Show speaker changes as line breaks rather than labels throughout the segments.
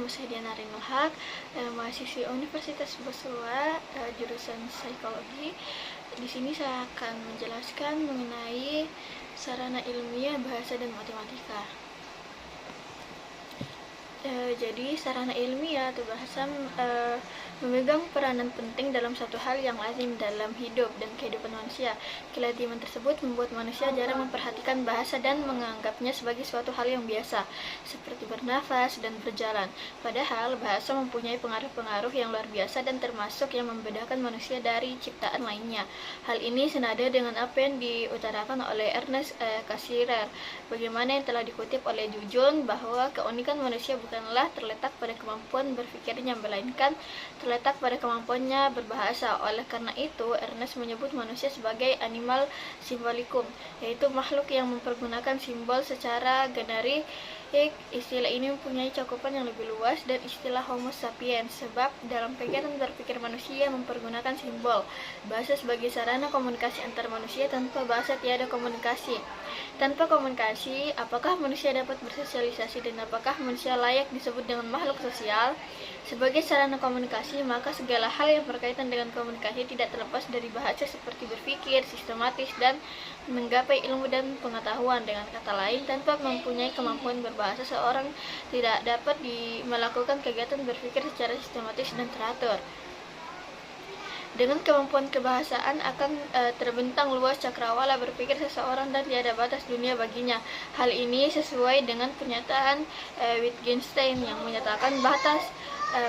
Nama saya Diana Rinulhak, mahasiswi Universitas Bosua, jurusan Psikologi. Di sini saya akan menjelaskan mengenai sarana ilmiah bahasa dan matematika. Jadi sarana ilmiah atau bahasa memegang peranan penting dalam satu hal yang lazim dalam hidup dan kehidupan manusia. Kelaziman tersebut membuat manusia jarang memperhatikan bahasa dan menganggapnya sebagai suatu hal yang biasa, seperti bernafas dan berjalan. Padahal bahasa mempunyai pengaruh-pengaruh yang luar biasa dan termasuk yang membedakan manusia dari ciptaan lainnya. Hal ini senada dengan apa yang diutarakan oleh Ernest Cassirer, bagaimana yang telah dikutip oleh Jujun bahwa keunikan manusia bukanlah terletak pada kemampuan berpikirnya, melainkan terletak pada kemampuannya berbahasa. Oleh karena itu, Ernest menyebut manusia sebagai animal symbolicum, yaitu makhluk yang mempergunakan simbol secara generik. Istilah ini mempunyai cakupan yang lebih luas dan istilah Homo sapiens, sebab dalam kegiatan berpikir manusia mempergunakan simbol. Bahasa sebagai sarana komunikasi antar manusia. Tanpa bahasa tiada komunikasi. Tanpa komunikasi, apakah manusia dapat bersosialisasi dan apakah manusia layak disebut dengan makhluk sosial? Sebagai sarana komunikasi, maka segala hal yang berkaitan dengan komunikasi tidak terlepas dari bahasa, seperti berpikir, sistematis, dan menggapai ilmu dan pengetahuan. Dengan kata lain, tanpa mempunyai kemampuan berbahasa, seorang tidak dapat melakukan kegiatan berpikir secara sistematis dan teratur. Dengan kemampuan kebahasaan akan terbentang luas cakrawala berpikir seseorang dan tiada batas dunia baginya. Hal ini sesuai dengan pernyataan Wittgenstein yang menyatakan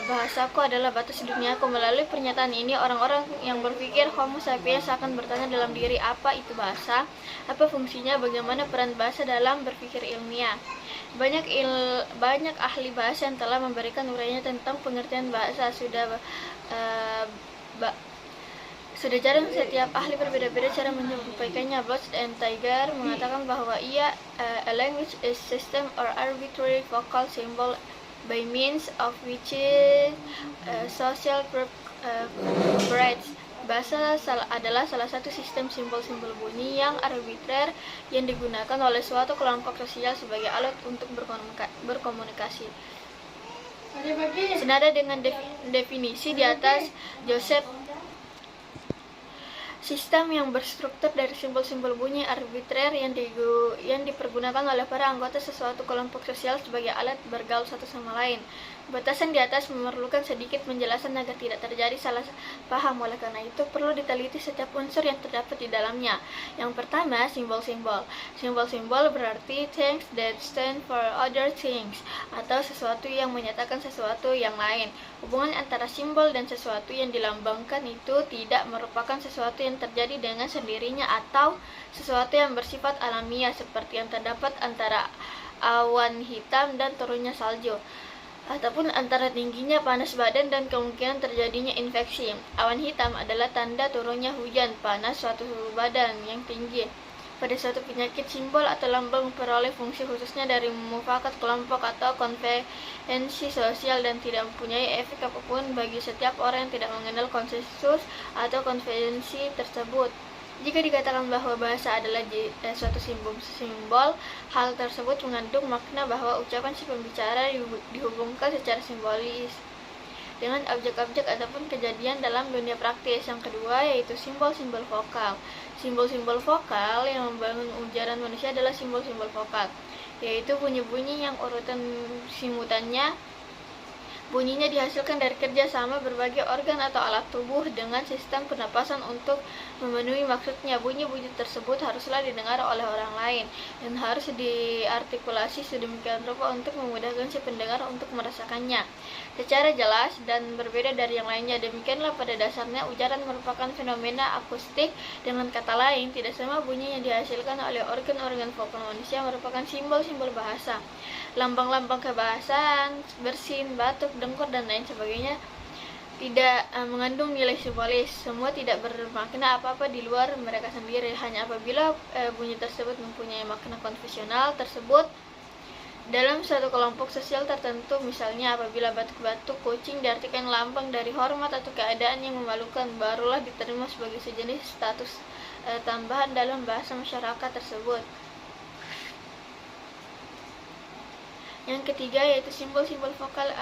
bahasaku adalah batas duniaku. Melalui pernyataan ini, orang-orang yang berpikir Homo sapiens akan bertanya dalam diri, apa itu bahasa? Apa fungsinya? Bagaimana peran bahasa dalam berpikir ilmiah? Banyak ahli bahasa yang telah memberikan uraiannya tentang pengertian bahasa. Sudah jarang setiap ahli berbeda-beda cara menyampaikannya. Bloch and Tiger mengatakan bahwa a language is system or arbitrary vocal symbol by means of which social group operates. Bahasa adalah salah satu sistem simbol-simbol bunyi yang arbitrer yang digunakan oleh suatu kelompok sosial sebagai alat untuk berkomunikasi. Senada dengan definisi di atas, Joseph, sistem yang berstruktur dari simbol-simbol bunyi arbitrer yang dipergunakan oleh para anggota sesuatu kelompok sosial sebagai alat bergaul satu sama lain. Batasan di atas memerlukan sedikit penjelasan agar tidak terjadi salah paham. Oleh karena itu, perlu diteliti setiap unsur yang terdapat di dalamnya. Yang pertama, simbol-simbol. Simbol-simbol berarti things that stand for other things, atau sesuatu yang menyatakan sesuatu yang lain. Hubungan antara simbol dan sesuatu yang dilambangkan itu tidak merupakan sesuatu yang terjadi dengan sendirinya atau sesuatu yang bersifat alamiah, seperti yang terdapat antara awan hitam dan turunnya salju, ataupun antara tingginya panas badan dan kemungkinan terjadinya infeksi. Awan hitam adalah tanda turunnya hujan, panas suatu badan yang tinggi. Pada suatu penyakit, simbol atau lambang memperoleh fungsi khususnya dari mufakat kelompok atau konvensi sosial dan tidak mempunyai efek apapun bagi setiap orang yang tidak mengenal konsensus atau konvensi tersebut. Jika dikatakan bahwa bahasa adalah suatu simbol, hal tersebut mengandung makna bahwa ucapan si pembicara dihubungkan secara simbolis dengan objek-objek ataupun kejadian dalam dunia praktis. Yang kedua yaitu simbol-simbol vokal. Simbol-simbol vokal yang membangun ujaran manusia adalah simbol-simbol vokal, yaitu bunyi-bunyi yang urutan simutannya bunyinya dihasilkan dari kerjasama berbagai organ atau alat tubuh dengan sistem pernapasan untuk memenuhi maksudnya. Bunyi-bunyi tersebut haruslah didengar oleh orang lain dan harus diartikulasi sedemikian rupa untuk memudahkan si pendengar untuk merasakannya secara jelas dan berbeda dari yang lainnya. Demikianlah pada dasarnya ujaran merupakan fenomena akustik. Dengan kata lain, tidak semua bunyi yang dihasilkan oleh organ-organ vokal manusia merupakan simbol-simbol bahasa. Lambang-lambang kebahasaan, bersin, batuk, dengkur, dan lain sebagainya tidak mengandung nilai simbolis. Semua tidak bermakna apa-apa di luar mereka sendiri. Hanya apabila bunyi tersebut mempunyai makna konvensional tersebut dalam suatu kelompok sosial tertentu. Misalnya, apabila batuk-batuk kucing diartikan lambang dari hormat atau keadaan yang memalukan, barulah diterima sebagai sejenis status tambahan dalam bahasa masyarakat tersebut. Yang ketiga yaitu simbol-simbol vokal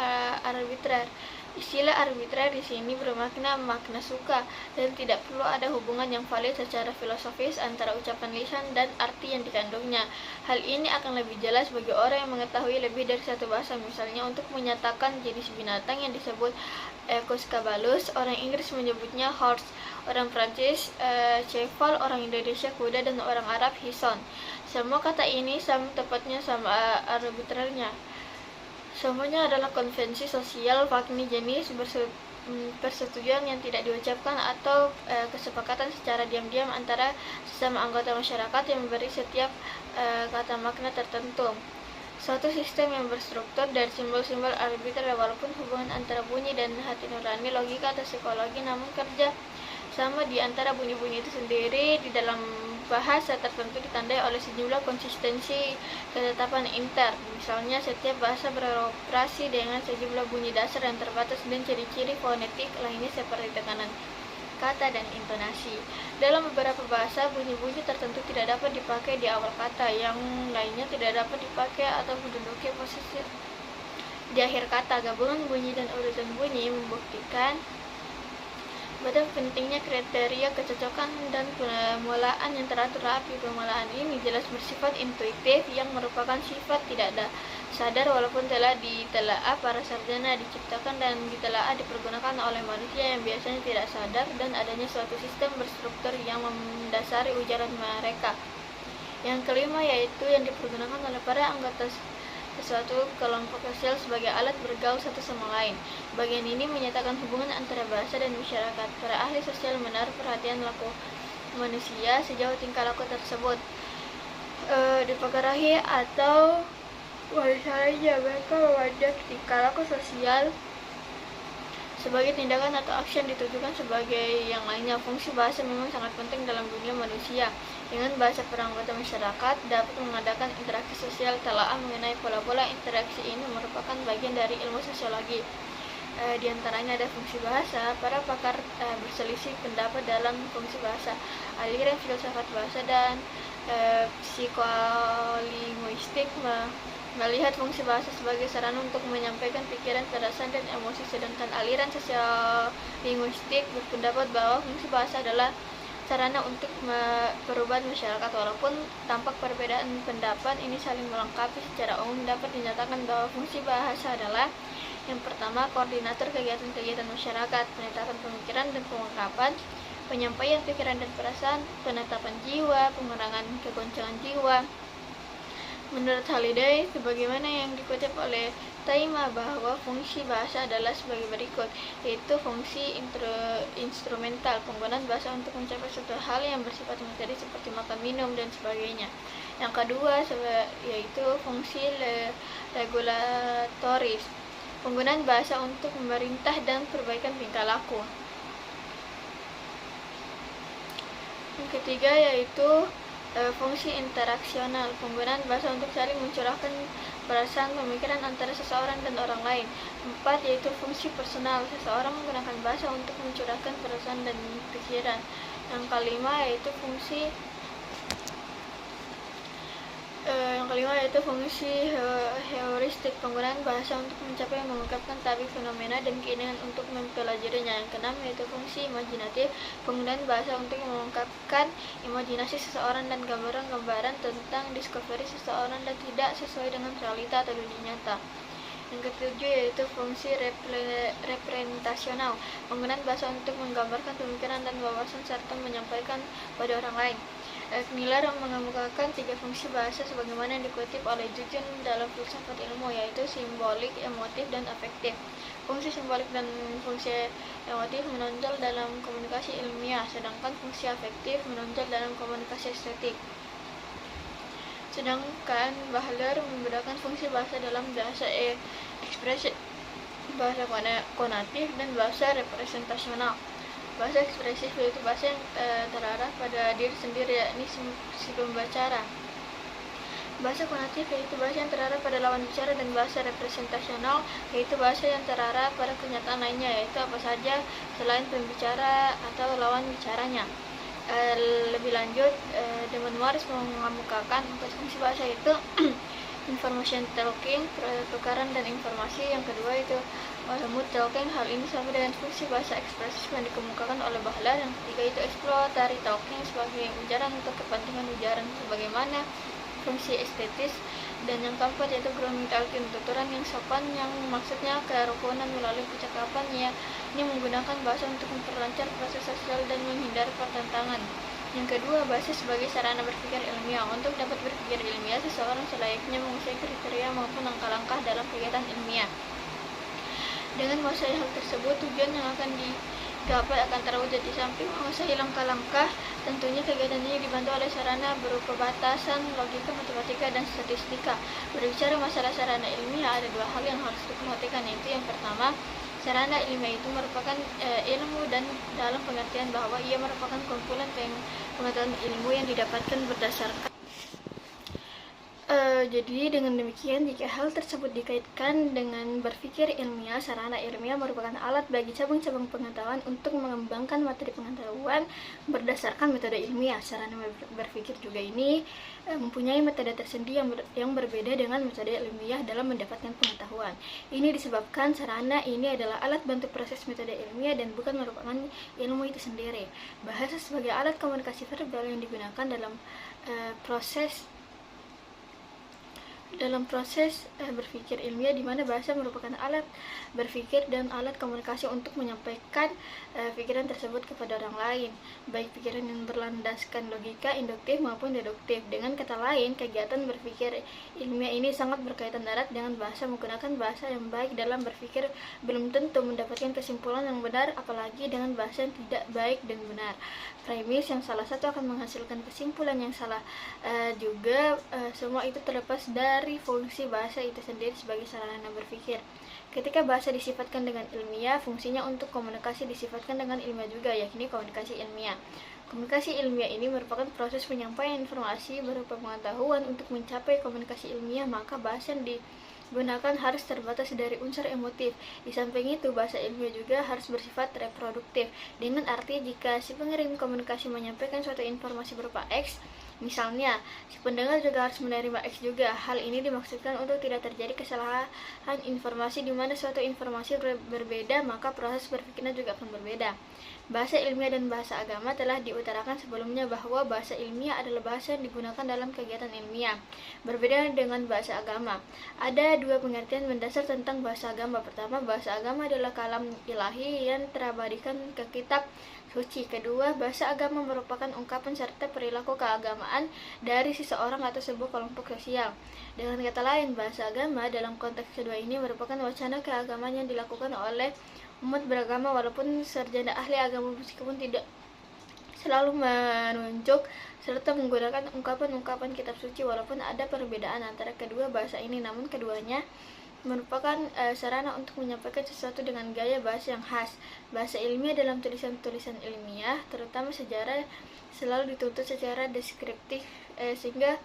arbitrer. Istilah arbitrer di sini bermakna makna suka dan tidak perlu ada hubungan yang valid secara filosofis antara ucapan lisan dan arti yang dikandungnya. Hal ini akan lebih jelas bagi orang yang mengetahui lebih dari satu bahasa. Misalnya untuk menyatakan jenis binatang yang disebut Equuscabalus, orang Inggris menyebutnya horse, orang Prancis cheval, orang Indonesia kuda, dan orang Arab hison. Semua kata ini sama tepatnya sama arbitrernya. Semuanya adalah konvensi sosial fakni jenis persetujuan yang tidak diucapkan atau kesepakatan secara diam-diam antara sesama anggota masyarakat yang memberi setiap kata makna tertentu. Suatu sistem yang berstruktur dari simbol-simbol arbiter, walaupun hubungan antara bunyi dan hati nurani, logika atau psikologi, namun kerja sama di antara bunyi-bunyi itu sendiri di dalam bahasa tertentu ditandai oleh sejumlah konsistensi ketetapan inter. Misalnya, setiap bahasa beroperasi dengan sejumlah bunyi dasar yang terbatas dan ciri-ciri fonetik lainnya seperti tekanan kata dan intonasi. Dalam beberapa bahasa, bunyi-bunyi tertentu tidak dapat dipakai di awal kata, yang lainnya tidak dapat dipakai atau menduduki posisi di akhir kata. Gabungan bunyi dan urutan bunyi membuktikan betapa pentingnya kriteria kecocokan dan pemulaan yang teratur rapi. Pemulaan ini jelas bersifat intuitif, yang merupakan sifat tidak sadar walaupun telah ditelaah para sarjana, diciptakan dan ditelaah dipergunakan oleh manusia yang biasanya tidak sadar, dan adanya suatu sistem berstruktur yang mendasari ujaran mereka. Yang kelima yaitu yang dipergunakan oleh para anggota sesuatu kelompok sosial sebagai alat bergaul satu sama lain. Bagian ini menyatakan hubungan antara bahasa dan masyarakat. Para ahli sosial menaruh perhatian laku manusia sejauh tingkah laku tersebut dipengaruhi atau wajarnya mereka memandang tingkah laku sosial sebagai tindakan atau aksi yang ditujukan sebagai yang lainnya. Fungsi bahasa memang sangat penting dalam dunia manusia. Dengan bahasa para anggota masyarakat dapat mengadakan interaksi sosial. Telaah mengenai pola-pola interaksi ini merupakan bagian dari ilmu sosiologi. Di antaranya ada fungsi bahasa. Para pakar berselisih pendapat dalam fungsi bahasa. Aliran filsafat bahasa dan psikolinguistik melihat fungsi bahasa sebagai sarana untuk menyampaikan pikiran, perasaan, dan emosi, sedangkan aliran sosiolinguistik berpendapat bahwa fungsi bahasa adalah sarana untuk perubahan masyarakat. Walaupun tampak perbedaan pendapat ini saling melengkapi, secara umum dapat dinyatakan bahwa fungsi bahasa adalah: yang pertama, koordinator kegiatan-kegiatan masyarakat, penetapan pemikiran dan pengungkapan, penyampaian pikiran dan perasaan, penetapan jiwa, pengurangan kegoncangan jiwa. Menurut Halliday, sebagaimana yang dikutip oleh Taima, bahwa fungsi bahasa adalah sebagai berikut, yaitu fungsi instrumental, penggunaan bahasa untuk mencapai suatu hal yang bersifat materi seperti makan, minum, dan sebagainya. Yang kedua yaitu fungsi regulatoris, penggunaan bahasa untuk memerintah dan perbaikan tingkah laku. Yang ketiga yaitu fungsi interaksional, penggunaan bahasa untuk saling mencurahkan perasaan pemikiran antara seseorang dan orang lain. 4 yaitu fungsi personal, seseorang menggunakan bahasa untuk mencurahkan perasaan dan pikiran. Yang kelima yaitu fungsi heuristik, penggunaan bahasa untuk mencapai mengungkapkan tabik fenomena dan keinginan untuk mempelajarinya. Yang keenam yaitu fungsi imajinatif, penggunaan bahasa untuk mengungkapkan imajinasi seseorang dan gambaran-gambaran tentang discovery seseorang dan tidak sesuai dengan realita atau dunia nyata. Yang ketujuh yaitu fungsi representasional, penggunaan bahasa untuk menggambarkan pemikiran dan wawasan serta menyampaikan pada orang lain. Miller mengemukakan 3 fungsi bahasa sebagaimana yang dikutip oleh Jujun dalam filsafat ilmu, yaitu simbolik, emotif, dan afektif. Fungsi simbolik dan fungsi emotif menonjol dalam komunikasi ilmiah, sedangkan fungsi afektif menonjol dalam komunikasi estetik. Sedangkan Bahler membedakan fungsi bahasa dalam bahasa ekspresi, bahasa konatif, dan bahasa representasional. Bahasa ekspresif yaitu bahasa yang terarah pada diri sendiri, yakni si pembicara. Bahasa konatif yaitu bahasa yang terarah pada lawan bicara, dan bahasa representasional yaitu bahasa yang terarah pada kenyataan lainnya, yaitu apa saja selain pembicara atau lawan bicaranya. Lebih lanjut, Demonoris mengemukakan 4 fungsi bahasa, yaitu information talking, pertukaran dan informasi. Yang kedua itu mood talking, hal ini sama dengan fungsi bahasa ekspresif yang dikemukakan oleh Bahlar. Yang ketiga itu exploratory talking, sebagai ujaran untuk kepentingan ujaran sebagaimana fungsi estetis. Dan yang keempat yaitu grooming talking, tuturan yang sopan yang maksudnya kerukunan melalui percakapan, ya ini menggunakan bahasa untuk memperlancar proses sosial dan menghindari pertentangan. Yang kedua, bahasa sebagai sarana berpikir ilmiah. Untuk dapat berpikir ilmiah, seseorang selayaknya menguasai kriteria maupun langkah-langkah dalam kegiatan ilmiah. Dengan menguasai hal tersebut, tujuan yang akan digapai akan terwujud. Di samping menguasai langkah-langkah, tentunya kegiatan ini dibantu oleh sarana berupa batasan, logika, matematika, dan statistika. Berbicara masalah sarana ilmiah, ada dua hal yang harus diperhatikan, yaitu yang pertama, sarana ilmiah itu merupakan ilmu, dan dalam pengertian bahwa ia merupakan kumpulan pengetahuan ilmu yang didapatkan berdasarkan jadi dengan demikian, jika hal tersebut dikaitkan dengan berpikir ilmiah, sarana ilmiah merupakan alat bagi cabang-cabang pengetahuan untuk mengembangkan materi pengetahuan berdasarkan metode ilmiah. Sarana berpikir juga ini mempunyai metode tersendiri yang berbeda dengan metode ilmiah dalam mendapatkan pengetahuan. Ini disebabkan sarana ini adalah alat bantu proses metode ilmiah dan bukan merupakan ilmu itu sendiri. Bahasa sebagai alat komunikasi verbal yang digunakan dalam proses berpikir ilmiah, di mana bahasa merupakan alat berpikir dan alat komunikasi untuk menyampaikan pikiran tersebut kepada orang lain, baik pikiran yang berlandaskan logika, induktif maupun deduktif. Dengan kata lain, kegiatan berpikir ilmiah ini sangat berkaitan erat dengan bahasa. Menggunakan bahasa yang baik dalam berpikir belum tentu mendapatkan kesimpulan yang benar, apalagi dengan bahasa yang tidak baik dan benar. Premis yang salah satu akan menghasilkan kesimpulan yang salah juga. Semua itu terlepas dari fungsi bahasa itu sendiri sebagai sarana berpikir. Ketika bahasa disifatkan dengan ilmiah, fungsinya untuk komunikasi disifatkan dengan ilmiah juga, yakni komunikasi ilmiah. Komunikasi ilmiah ini merupakan proses penyampaian informasi berupa pengetahuan. Untuk mencapai komunikasi ilmiah, maka bahasa yang digunakan harus terbatas dari unsur emotif. Di samping itu, bahasa ilmiah juga harus bersifat reproduktif, dengan arti jika si pengirim komunikasi menyampaikan suatu informasi berupa X, misalnya, si pendengar juga harus menerima X juga. Hal ini dimaksudkan untuk tidak terjadi kesalahan informasi di mana suatu informasi berbeda, maka proses berpikirnya juga akan berbeda. Bahasa ilmiah dan bahasa agama telah diutarakan sebelumnya bahwa bahasa ilmiah adalah bahasa yang digunakan dalam kegiatan ilmiah. Berbeda dengan bahasa agama. Ada dua pengertian mendasar tentang bahasa agama. Pertama, bahasa agama adalah kalam ilahi yang terabadikan ke kitab suci. Kedua, bahasa agama merupakan ungkapan serta perilaku keagamaan dari seseorang atau sebuah kelompok sosial. Dengan kata lain, bahasa agama dalam konteks kedua ini merupakan wacana keagamaan yang dilakukan oleh umat beragama, walaupun sarjana ahli agama meskipun tidak selalu menunjuk serta menggunakan ungkapan-ungkapan kitab suci. Walaupun ada perbedaan antara kedua bahasa ini, namun keduanya merupakan sarana untuk menyampaikan sesuatu dengan gaya bahasa yang khas. Bahasa ilmiah dalam tulisan-tulisan ilmiah, terutama sejarah, selalu dituntut secara deskriptif sehingga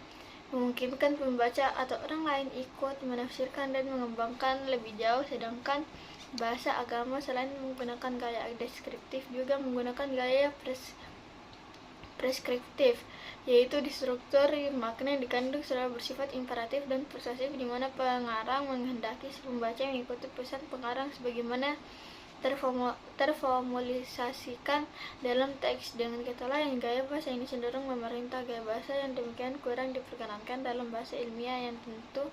memungkinkan pembaca atau orang lain ikut menafsirkan dan mengembangkan lebih jauh. Sedangkan bahasa agama selain menggunakan gaya deskriptif juga menggunakan gaya preskriptif, yaitu di struktur makna yang dikandung selalu bersifat imperatif dan persuasif, di mana pengarang menghendaki si pembaca mengikuti pesan pengarang sebagaimana terformulisasikan dalam teks. Dengan kata lain, gaya bahasa ini cenderung memerintah gaya bahasa yang demikian kurang diperkenankan dalam bahasa ilmiah, yang tentu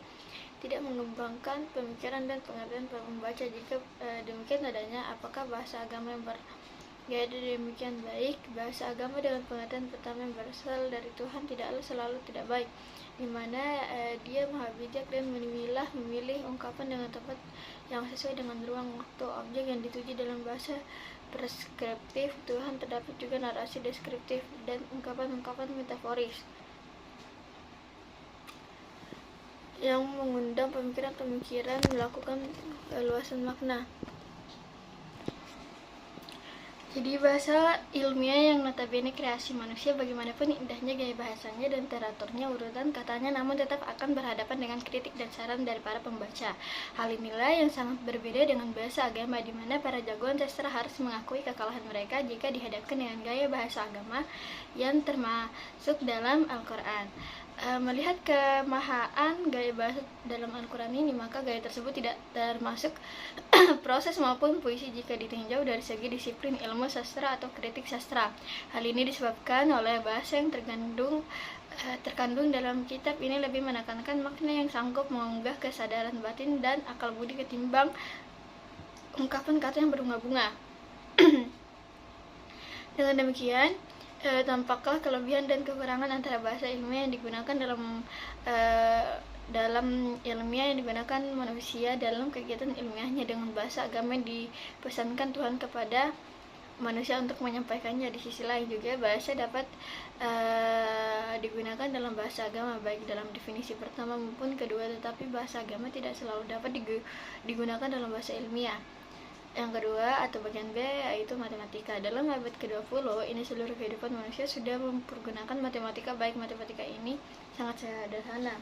tidak mengembangkan pemikiran dan pengertian para pembaca. Jika demikian adanya, apakah bahasa agama yang bergaya demikian baik? Bahasa agama dengan pengertian pertama yang berasal dari Tuhan tidaklah selalu tidak baik, di mana dia maha bijak dan memilih ungkapan dengan tepat yang sesuai dengan ruang waktu objek yang dituju. Dalam bahasa preskriptif Tuhan terdapat juga narasi deskriptif dan ungkapan-ungkapan metaforis yang mengundang pemikiran-pemikiran melakukan luasan makna. Jadi bahasa ilmiah yang notabene kreasi manusia, bagaimanapun indahnya gaya bahasanya dan teraturnya urutan katanya, namun tetap akan berhadapan dengan kritik dan saran dari para pembaca. Hal inilah yang sangat berbeda dengan bahasa agama, di mana para jagoan sastra harus mengakui kekalahan mereka jika dihadapkan dengan gaya bahasa agama yang termasuk dalam Al-Quran. Melihat kemahaan gaya bahasa dalam Al-Quran ini, maka gaya tersebut tidak termasuk proses maupun puisi jika ditinjau dari segi disiplin ilmu sastra atau kritik sastra. Hal ini disebabkan oleh bahasa yang terkandung dalam kitab ini lebih menekankan makna yang sanggup mengunggah kesadaran batin dan akal budi ketimbang ungkapan kata yang berbunga-bunga. Dengan demikian, tampaklah kelebihan dan kekurangan antara bahasa ilmiah yang digunakan dalam ilmiah yang digunakan manusia dalam kegiatan ilmiahnya dengan bahasa agama yang dipesankan Tuhan kepada manusia untuk menyampaikannya. Di sisi lain juga bahasa dapat digunakan dalam bahasa agama baik dalam definisi pertama maupun kedua, tetapi bahasa agama tidak selalu dapat digunakan dalam bahasa ilmiah. Yang kedua atau bagian B yaitu matematika. Dalam abad ke-20 ini seluruh kehidupan manusia sudah mempergunakan matematika, baik matematika ini sangat sederhana,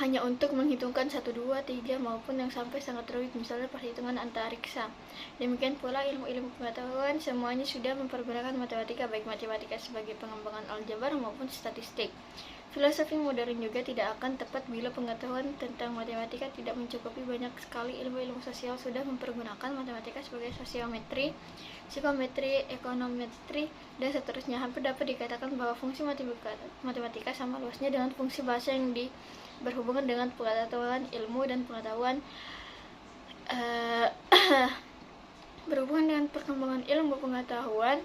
hanya untuk menghitungkan 1, 2, 3 maupun yang sampai sangat rumit, misalnya perhitungan antariksa. Demikian pula ilmu-ilmu pengetahuan semuanya sudah mempergunakan matematika, baik matematika sebagai pengembangan aljabar maupun statistik. Filosofi modern juga tidak akan tepat bila pengetahuan tentang matematika tidak mencukupi. Banyak sekali ilmu-ilmu sosial sudah mempergunakan matematika sebagai sosiometri, psikometri, ekonometri, dan seterusnya. Hampir dapat dikatakan bahwa fungsi matematika sama luasnya dengan fungsi bahasa yang berhubungan dengan pengetahuan ilmu dan pengetahuan berhubungan dengan perkembangan ilmu pengetahuan.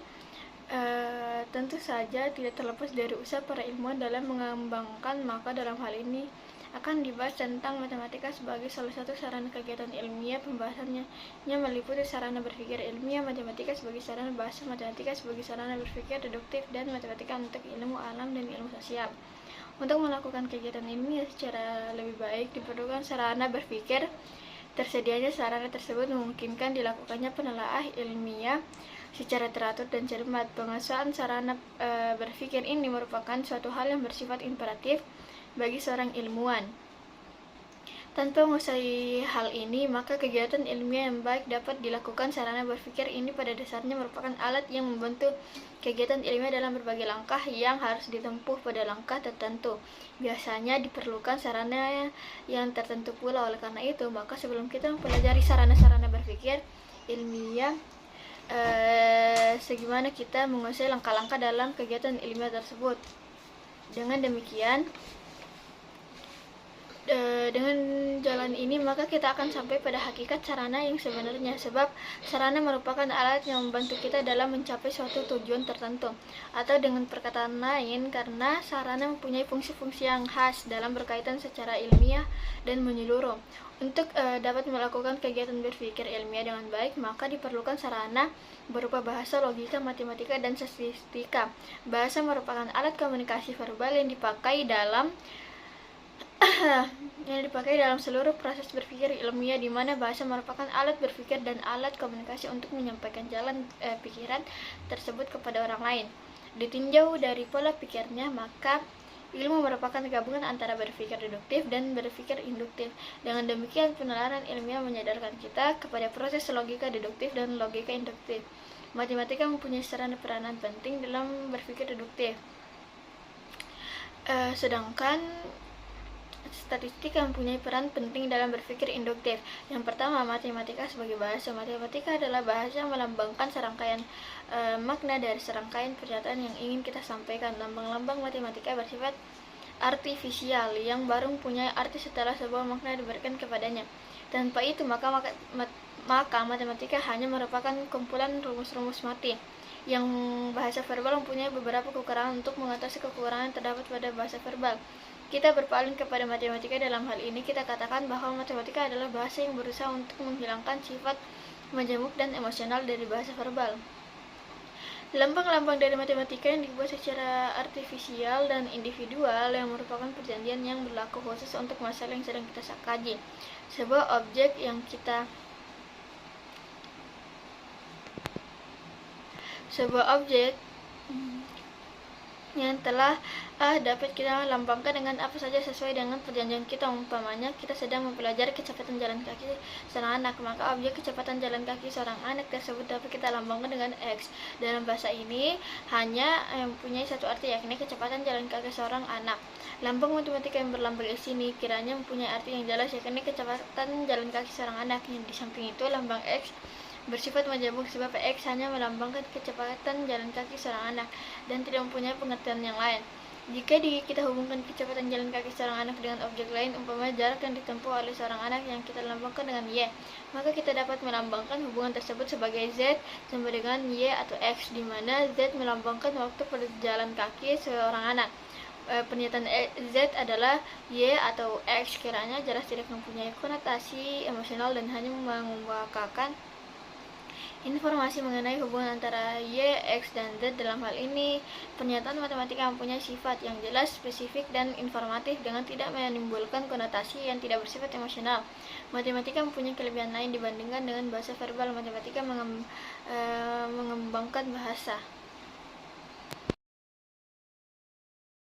Tentu saja tidak terlepas dari usaha para ilmuwan dalam mengembangkan, maka dalam hal ini akan dibahas tentang matematika sebagai salah satu sarana kegiatan ilmiah. Pembahasannya meliputi sarana berpikir ilmiah, matematika sebagai sarana bahasa, matematika sebagai sarana berpikir deduktif, dan matematika untuk ilmu alam dan ilmu sosial. Untuk melakukan kegiatan ilmiah secara lebih baik diperlukan sarana berpikir. Tersedianya sarana tersebut memungkinkan dilakukannya penelaah ilmiah secara teratur dan cermat. Penguasaan sarana berpikir ini merupakan suatu hal yang bersifat imperatif bagi seorang ilmuwan. Tanpa menguasai hal ini, maka kegiatan ilmiah yang baik dapat dilakukan. Sarana berpikir ini pada dasarnya merupakan alat yang membantu kegiatan ilmiah dalam berbagai langkah yang harus ditempuh pada langkah tertentu. Biasanya diperlukan sarana yang tertentu pula. Oleh karena itu, maka sebelum kita mempelajari sarana-sarana berpikir ilmiah, segimana kita menguasai langkah-langkah dalam kegiatan ilmiah tersebut. Dengan demikian, dengan jalan ini maka kita akan sampai pada hakikat sarana yang sebenarnya, sebab sarana merupakan alat yang membantu kita dalam mencapai suatu tujuan tertentu. Atau dengan perkataan lain, karena sarana mempunyai fungsi-fungsi yang khas dalam berkaitan secara ilmiah dan menyeluruh. Untuk dapat melakukan kegiatan berpikir ilmiah dengan baik, maka diperlukan sarana berupa bahasa, logika, matematika, dan statistika. Bahasa merupakan alat komunikasi verbal yang dipakai dalam seluruh proses berpikir ilmiah, di mana bahasa merupakan alat berpikir dan alat komunikasi untuk menyampaikan jalan pikiran tersebut kepada orang lain. Ditinjau dari pola pikirnya, maka ilmu merupakan gabungan antara berpikir deduktif dan berpikir induktif. Dengan demikian, penelaran ilmiah menyadarkan kita kepada proses logika deduktif dan logika induktif. Matematika mempunyai peranan penting dalam berpikir deduktif, sedangkan statistik yang mempunyai peran penting dalam berpikir induktif. Yang pertama, matematika sebagai bahasa. Matematika adalah bahasa yang melambangkan serangkaian makna dari serangkaian pernyataan yang ingin kita sampaikan. Lambang-lambang matematika bersifat artifisial yang baru mempunyai arti setelah sebuah makna diberikan kepadanya. Tanpa itu, maka matematika hanya merupakan kumpulan rumus-rumus mati. Yang bahasa verbal mempunyai beberapa kekurangan. Untuk mengatasi kekurangan terdapat pada bahasa verbal, kita berpaling kepada matematika. Dalam hal ini kita katakan bahwa matematika adalah bahasa yang berusaha untuk menghilangkan sifat majemuk dan emosional dari bahasa verbal. Lambang-lambang dari matematika yang dibuat secara artifisial dan individual yang merupakan perjanjian yang berlaku khusus untuk masalah yang sedang kita kaji. Sebuah objek yang telah dapat kita lambangkan dengan apa saja sesuai dengan perjanjian kita. Umpamanya kita sedang mempelajari kecepatan jalan kaki seorang anak, maka objek kecepatan jalan kaki seorang anak tersebut dapat kita lambangkan dengan X. Dalam bahasa ini hanya mempunyai satu arti, yakni kecepatan jalan kaki seorang anak. Lambang matematika yang berlambang X ini kiranya mempunyai arti yang jelas, yakni kecepatan jalan kaki seorang anak. Yang di samping itu lambang X bersifat majemuk sebab X hanya melambangkan kecepatan jalan kaki seorang anak dan tidak mempunyai pengertian yang lain. Jika kita hubungkan kecepatan jalan kaki seorang anak dengan objek lain, umpamanya jarak yang ditempuh oleh seorang anak yang kita lambangkan dengan Y, maka kita dapat melambangkan hubungan tersebut sebagai Z sama dengan Y atau X, di mana Z melambangkan waktu perjalanan kaki seorang anak. Pernyataan Z adalah Y atau X kiranya jelas tidak mempunyai konotasi emosional dan hanya mengungkapkan informasi mengenai hubungan antara Y, X, dan Z. Dalam hal ini, pernyataan matematika mempunyai sifat yang jelas, spesifik, dan informatif dengan tidak menimbulkan konotasi yang tidak bersifat emosional. Matematika mempunyai kelebihan lain dibandingkan dengan bahasa verbal. Matematika mengembangkan bahasa.